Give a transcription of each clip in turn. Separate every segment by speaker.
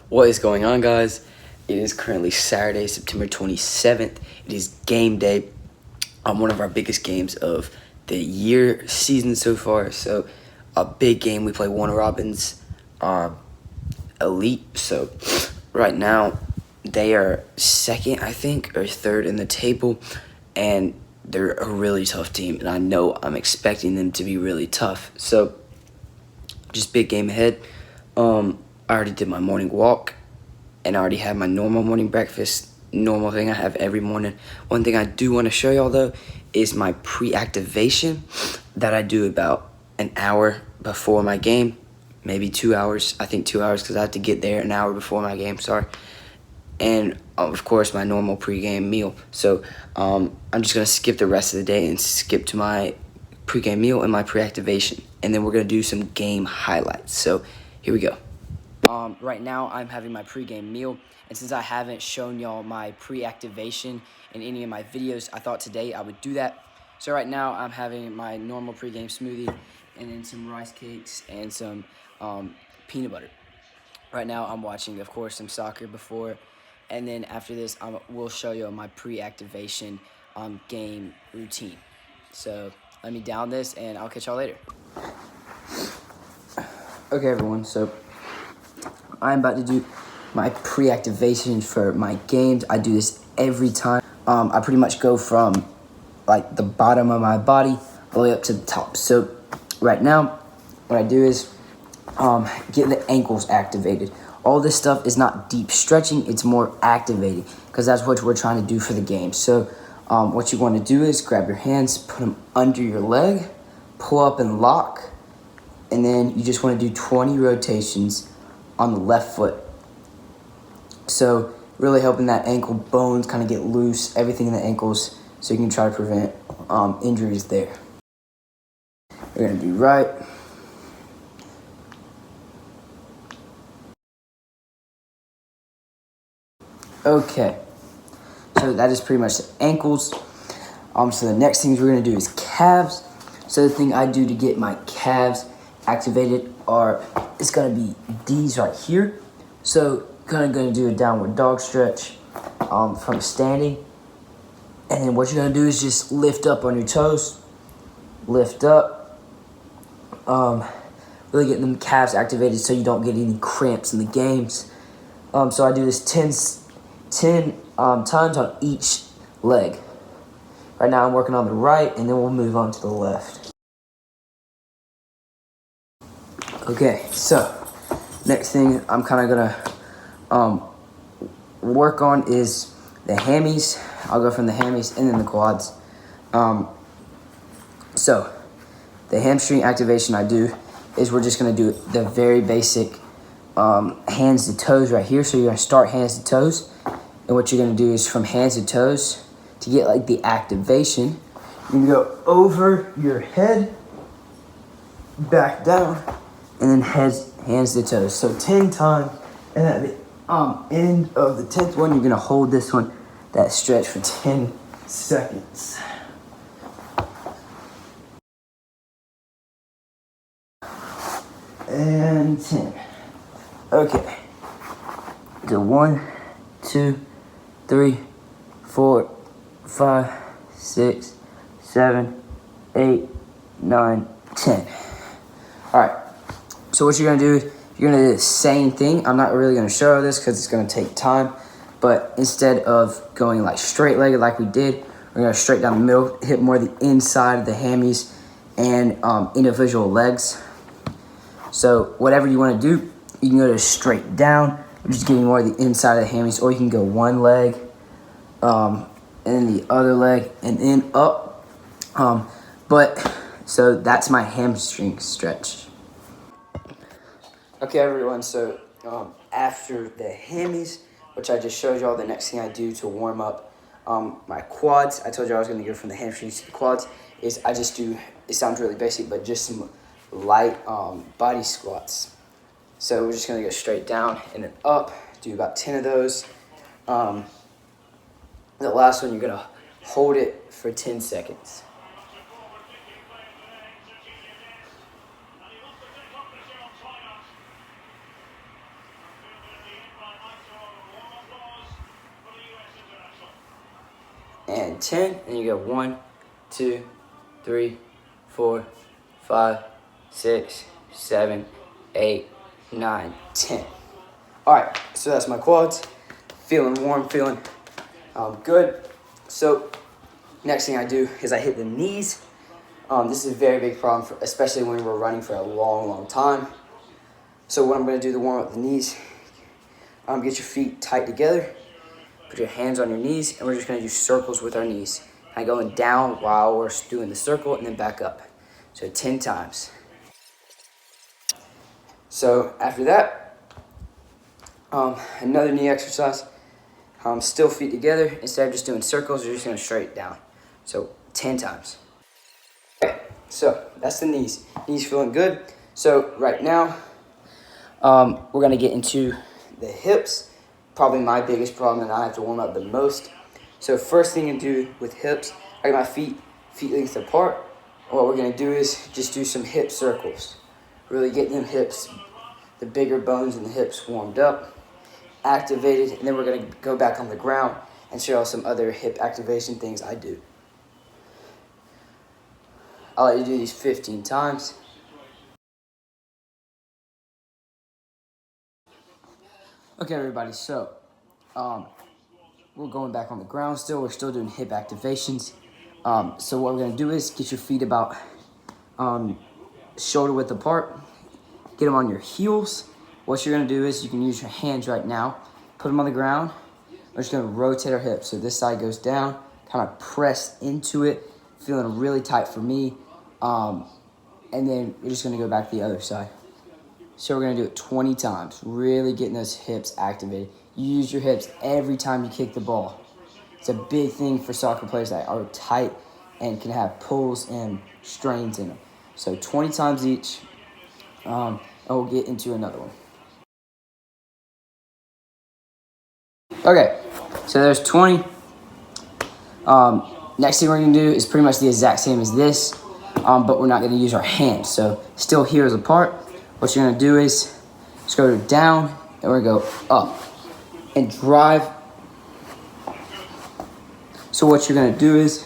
Speaker 1: What is going on, guys? It is currently Saturday, September 27th. It is game day on one of our biggest games of the year season so far. So a big game. We play Warner Robins Elite. So right now they are second, I think, or third in the table, and they're a really tough team, and I know I'm expecting them to be really tough. So just big game ahead. I already did my morning walk, and I already had my normal morning breakfast, normal thing I have every morning. One thing I do want to show y'all, though, is my pre-activation that I do about an hour before my game, maybe 2 hours. I think 2 hours because I have to get there an hour before my game, sorry. And, of course, my normal pre-game meal. So I'm just going to skip the rest of the day and skip to my pre-game meal and my pre-activation. And then we're going to do some game highlights. So here we go. Right now, I'm having my pregame meal, and since I haven't shown y'all my pre-activation in any of my videos, I thought today I would do that. So right now, I'm having my normal pregame smoothie, and then some rice cakes and some peanut butter. Right now, I'm watching, of course, some soccer before, and then after this, we'll show you my pre-activation game routine. So let me down this, and I'll catch y'all later. Okay, everyone, so I'm about to do my pre-activation for my games. I do this every time. I pretty much go from like the bottom of my body all the way up to the top. So right now, what I do is get the ankles activated. All this stuff is not deep stretching, it's more activating because that's what we're trying to do for the game. So what you want to do is grab your hands, put them under your leg, pull up and lock, and then you just want to do 20 rotations on the left foot. So really helping that ankle bones kind of get loose, everything in the ankles, so you can try to prevent injuries there. We're going to do right. Okay, so that is pretty much the ankles. So the next things we're going to do is calves. So the thing I do to get my calves activated it's going to be these right here. So kind of going to do a downward dog stretch from standing. And then what you're going to do is just lift up on your toes. Lift up. Really get them calves activated so you don't get any cramps in the games. So I do this 10 times on each leg. Right now I'm working on the right, and then we'll move on to the left. Okay, so next thing I'm kind of gonna work on is the hammies. I'll go from the hammies and then the quads. So the hamstring activation I do is we're just gonna do the very basic hands to toes right here. So you're gonna start hands to toes, and what you're gonna do is from hands to toes to get like the activation. You're gonna go over your head, back down, and then hands to toes. So 10 times, and at the end of the 10th one, you're gonna hold this one, that stretch for 10 seconds. And 10. Okay. So 1, 2, 3, 4, 5, 6, 7, 8, 9, 10. All right. So what you're gonna do is you're gonna do the same thing. I'm not really gonna show this because it's gonna take time. But instead of going like straight legged like we did, we're gonna straight down the middle, hit more the inside of the hammies and individual legs. So whatever you want to do, you can go to straight down, just getting more of the inside of the hammies, or you can go one leg, and then the other leg, and then up. So that's my hamstring stretch. Okay, everyone, so after the hammies, which I just showed y'all, the next thing I do to warm up my quads, I told you I was going to go from the hamstrings to the quads, is I just do, it sounds really basic, but just some light body squats. So we're just going to go straight down and then up, do about 10 of those. The last one, you're going to hold it for 10 seconds. and 10. And you go 1, 2, 3, 4, 5, 6, 7, 8, 9, 10. All right, so that's my quads. Feeling warm, feeling good. So next thing I do is I hit the knees. This is a very big problem, especially when we're running for a long, long time. So what I'm going to do to warm up the knees, get your feet tight together, put your hands on your knees, and we're just going to do circles with our knees. Kind of going down while we're doing the circle and then back up. So 10 times. So after that, another knee exercise. Still feet together. Instead of just doing circles, you're just going to straight down. So 10 times. Okay, so that's the knees. Knees feeling good. So right now, we're going to get into the hips. Probably my biggest problem, and I have to warm up the most. So first thing to do with hips, I got my feet length apart. What we're going to do is just do some hip circles. Really get them hips, the bigger bones in the hips warmed up, activated, and then we're going to go back on the ground and show you some other hip activation things I do. I'll let you do these 15 times. Okay, everybody, so we're going back on the ground still. We're still doing hip activations. So what we're going to do is get your feet about shoulder width apart. Get them on your heels. What you're going to do is you can use your hands right now. Put them on the ground. We're just going to rotate our hips. So this side goes down, kind of press into it, feeling really tight for me. And then we're just going to go back to the other side. So we're going to do it 20 times, really getting those hips activated. You use your hips every time you kick the ball. It's a big thing for soccer players that are tight and can have pulls and strains in them. So 20 times each, and we'll get into another one. Okay, so there's 20. Next thing we're going to do is pretty much the exact same as this, but we're not going to use our hands. So still heels apart. What you're going to do is just go down, and we're going to go up and drive. So what you're going to do is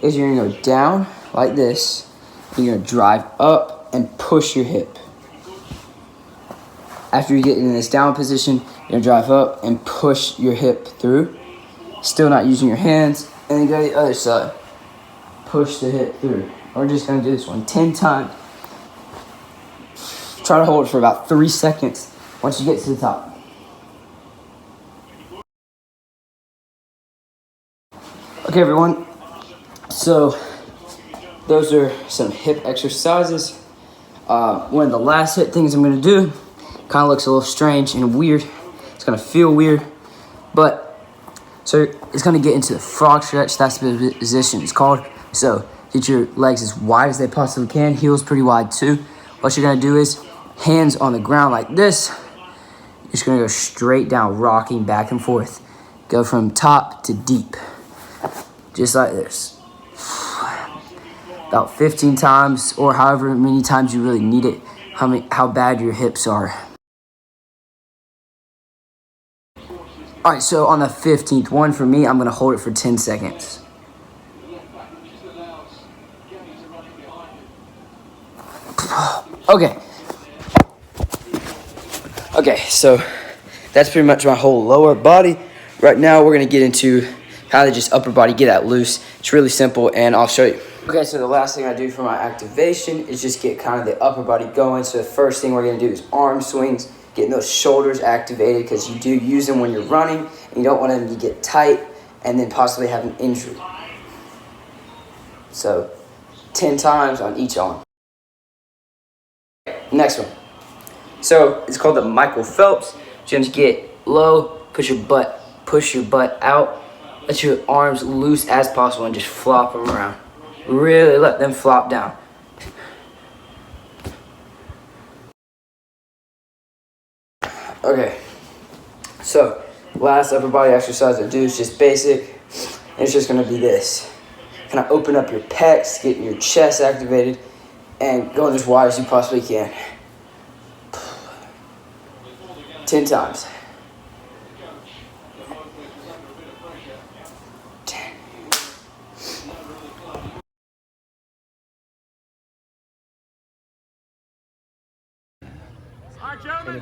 Speaker 1: you're going to go down like this, and you're going to drive up and push your hip. After you get in this down position, you're going to drive up and push your hip through. Still not using your hands. And then go to the other side. Push the hip through. We're just going to do this one 10 times. Try to hold it for about 3 seconds once you get to the top. Okay, everyone. So those are some hip exercises. One of the last hip things I'm going to do kind of looks a little strange and weird. It's going to feel weird. But, so it's going to get into the frog stretch. That's the position it's called. So get your legs as wide as they possibly can. Heels pretty wide too. What you're going to do is hands on the ground like this. You're just going to go straight down, rocking back and forth. Go from top to deep. Just like this. About 15 times or however many times you really need it. How bad your hips are. All right, so on the 15th one for me, I'm going to hold it for 10 seconds. Okay, so that's pretty much my whole lower body. Right now, we're going to get into how to just upper body, get that loose. It's really simple, and I'll show you. Okay, so the last thing I do for my activation is just get kind of the upper body going. So the first thing we're going to do is arm swings, getting those shoulders activated because you do use them when you're running, and you don't want them to get tight and then possibly have an injury. So 10 times on each arm. Next one. So it's called the Michael Phelps. You're going to get low, push your butt out, let your arms loose as possible and just flop them around. Really let them flop down. Okay, so last upper body exercise I do is just basic, and it's just going to be this. Kind of open up your pecs, getting your chest activated, and going as wide as you possibly can. 10 times. 10,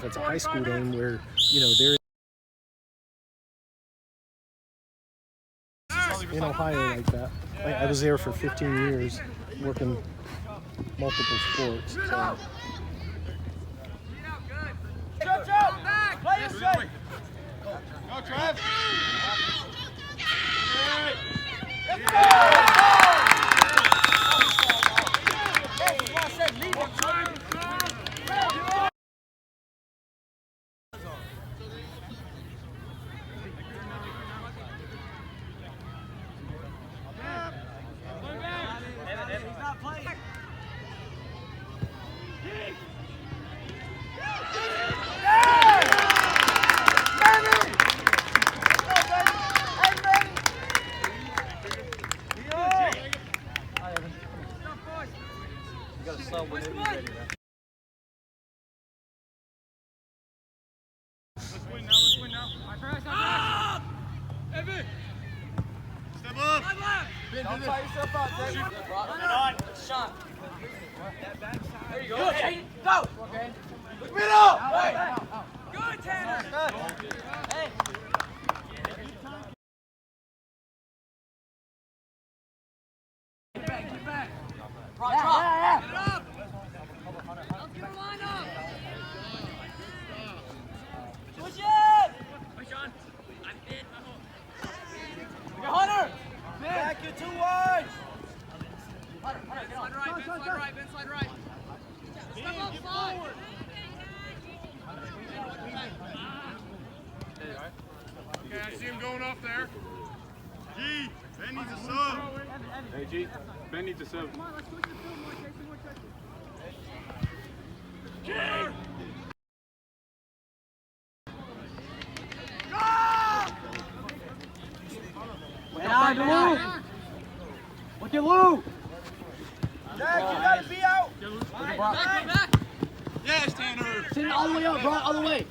Speaker 2: it's a high school game where, you know, they're in Ohio like that. I was there for 15 years working multiple sports. So.
Speaker 3: Go, Trev! Let's win now. Evan! Step up! Don't tie yourself up, Dave. On. Shot. There you go. Go! Okay. Middle! Hey! Good, Tanner! Hey! Get back. Drop. Get it up! Let's get a line up! Push it! Hey, Sean. I'm in. Hunter! Back, you're too wide! Hunter, get on. Slide right, Ben, slide right. Step up, slide! Okay, I see him going off there. G, Ben needs a sub.
Speaker 4: Hey, G, Ben needs a sub.
Speaker 3: Come on, let's switch the field more, Jason, more Jason. G!
Speaker 5: Look at Lou!
Speaker 3: Jack, you gotta be out! Back! Yes, Tanner!
Speaker 5: Send it all the way up, bro, all the way.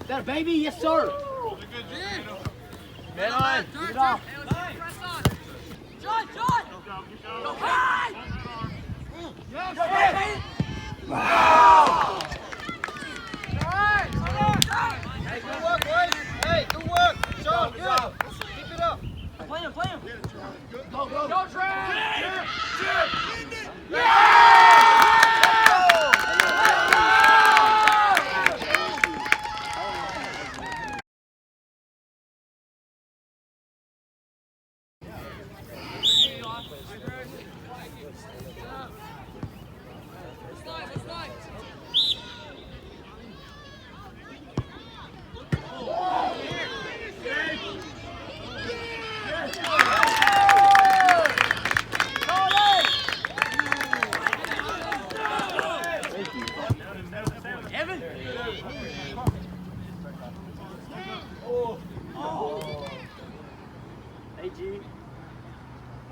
Speaker 5: Is that a baby? Yes, sir.
Speaker 3: Man on!
Speaker 5: Get it off.
Speaker 3: Press on! John! Go high! Yes! Wow! Hey, good work, boys! Hey, good work! Sean, good! Keep it up!
Speaker 5: Play him.
Speaker 3: Go, Trey!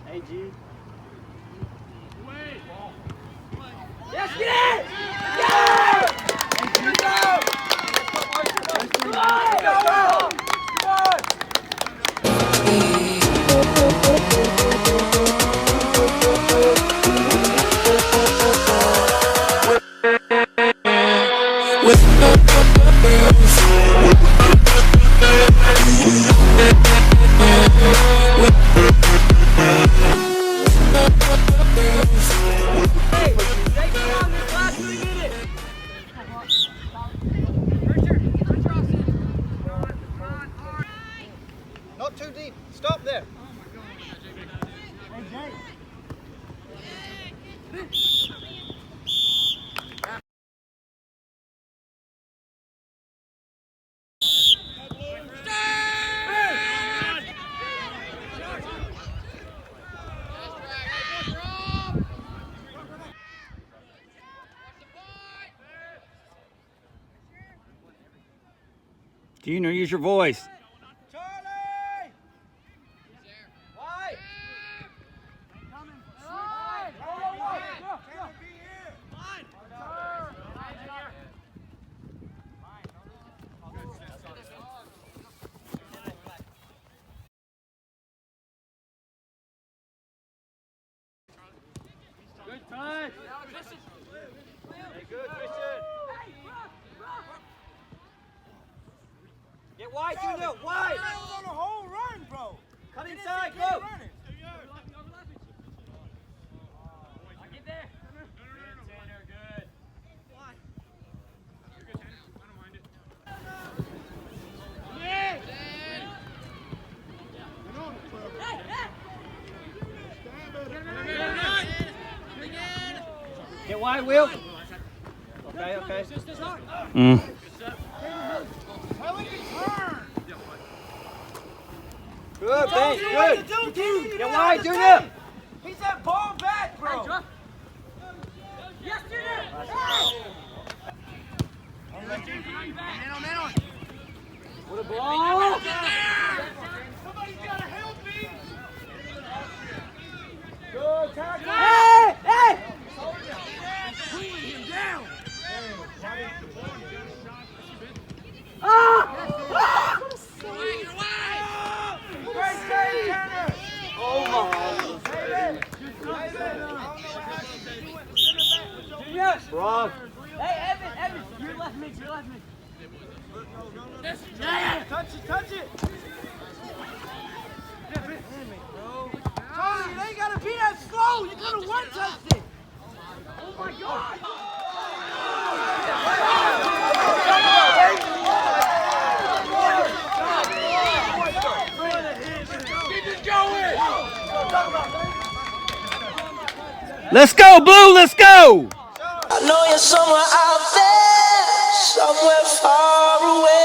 Speaker 5: Hey, G.
Speaker 3: Yes, get it! Yes! Good job! Come on! Not too deep. Stop there.
Speaker 5: Hey, Jay.
Speaker 6: Gino, use your voice.
Speaker 3: Charlie! Why?
Speaker 5: Good touch.
Speaker 3: Hey, good, Christian. Get wide, Junior, wide!
Speaker 6: On the whole run, bro.
Speaker 3: Cut inside, go!
Speaker 5: Get there.
Speaker 3: Tanner, good.
Speaker 4: You're good, Tanner. I don't mind it.
Speaker 3: Get wide, Will. Okay, okay. Good, Ben, good. Get wide, Junior.
Speaker 6: He's that ball back, bro.
Speaker 5: Yes, Junior.
Speaker 3: What a ball.
Speaker 6: Somebody's got to help me.
Speaker 3: Good tackle. Hey, hey.
Speaker 6: Him down. Great save, Tanner.
Speaker 3: Oh my. Junior. Wrong.
Speaker 5: Hey, Evan, you're left mid, you're left mid.
Speaker 6: Touch it. Tony, you ain't gotta be that slow. You could have one-touched it. Oh my God.
Speaker 3: Let's go, Blue, let's go!
Speaker 7: I know you're somewhere out there, somewhere far away.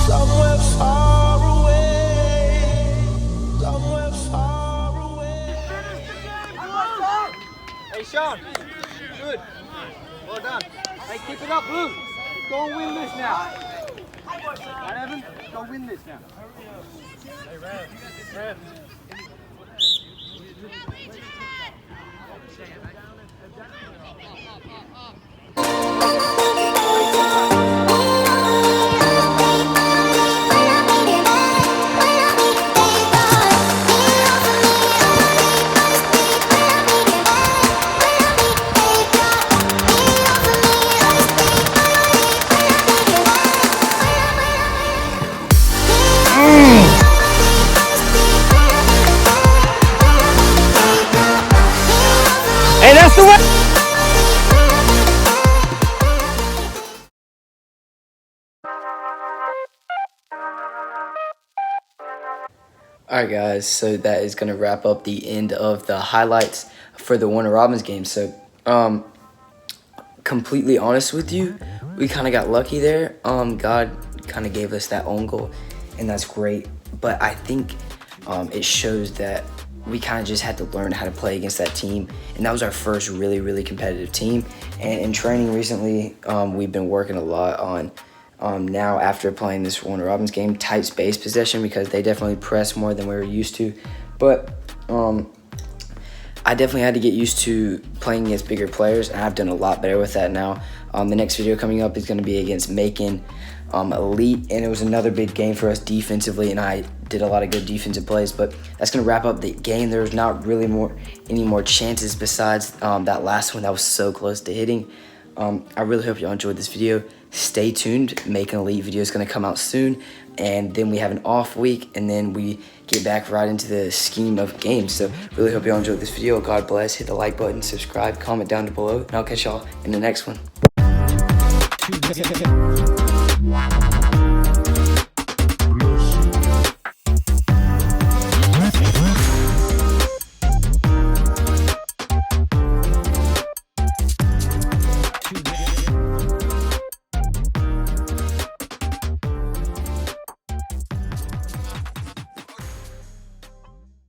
Speaker 7: Somewhere far away, somewhere far away.
Speaker 3: Hey, Sean. Good. Well done. Hey, keep it up, Blue. Go and win this now. Right, Evan? Go win this now.
Speaker 2: Hey, Rev.
Speaker 3: Hey, that's the way.
Speaker 1: Alright guys, so that is going to wrap up the end of the highlights for the Warner Robins game. So, completely honest with you, we kind of got lucky there. God kind of gave us that own goal, and that's great. But I think it shows that we kind of just had to learn how to play against that team, and that was our first really competitive team. And in training recently, we've been working a lot on now, after playing this Warner Robins game, tight space possession, because they definitely press more than we were used to. But I definitely had to get used to playing against bigger players, and I've done a lot better with that now. The next video coming up is going to be against Macon Elite, and it was another big game for us defensively, and I did a lot of good defensive plays. But that's going to wrap up the game. There's not really any more chances besides that last one that was so close to hitting. I really hope y'all enjoyed this video. Stay tuned. Macon Elite video is going to come out soon, and then we have an off week, and then we get back right into the scheme of games. So really hope y'all enjoyed this video. God bless. Hit the like button, subscribe, comment down below, and I'll catch y'all in the next one.